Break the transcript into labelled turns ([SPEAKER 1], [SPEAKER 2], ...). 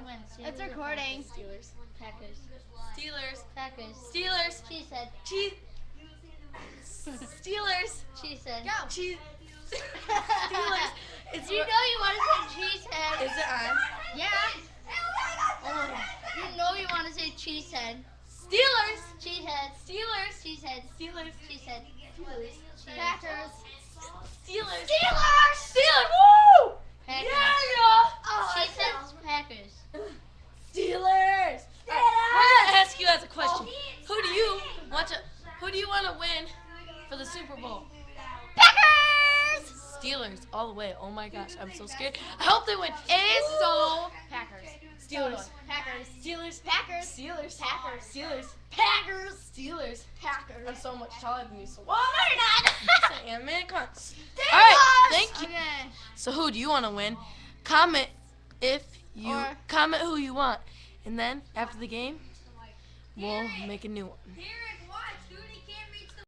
[SPEAKER 1] win?
[SPEAKER 2] It's recording.
[SPEAKER 1] Steelers. Packers.
[SPEAKER 3] Steelers.
[SPEAKER 1] Packers.
[SPEAKER 3] Steelers.
[SPEAKER 1] She said.
[SPEAKER 3] Cheese. Steelers.
[SPEAKER 1] She said.
[SPEAKER 2] Go.
[SPEAKER 3] Cheese. Steelers. It's
[SPEAKER 1] You know you want to say cheesehead.
[SPEAKER 3] Is it on?
[SPEAKER 2] Yeah.
[SPEAKER 1] You know you want to say cheesehead.
[SPEAKER 3] Steelers.
[SPEAKER 1] Cheesehead.
[SPEAKER 3] Steelers.
[SPEAKER 1] Cheesehead.
[SPEAKER 3] Steelers.
[SPEAKER 1] Cheesehead.
[SPEAKER 2] Packers.
[SPEAKER 3] Steelers.
[SPEAKER 2] Steelers.
[SPEAKER 3] Steelers. Woo!
[SPEAKER 1] Packers.
[SPEAKER 3] Yeah.
[SPEAKER 1] She said Packers.
[SPEAKER 3] Steelers. I'm gonna ask you as a question. Who do you want to win for the Super Bowl?
[SPEAKER 2] Packers.
[SPEAKER 3] Steelers all the way. Oh my gosh, I'm so scared. I hope they win.
[SPEAKER 2] Packers.
[SPEAKER 3] Steelers.
[SPEAKER 2] Packers.
[SPEAKER 3] Steelers.
[SPEAKER 2] Packers.
[SPEAKER 3] Steelers.
[SPEAKER 2] Packers.
[SPEAKER 3] Steelers.
[SPEAKER 2] Packers.
[SPEAKER 3] Steelers.
[SPEAKER 2] Packers.
[SPEAKER 3] I'm so much taller than you, so
[SPEAKER 2] No, you're not.
[SPEAKER 3] I am, man. Come on. All right, thank you.
[SPEAKER 2] Okay.
[SPEAKER 3] So who do you want to win? Comment comment who you want, and then after the game, we'll make a new one.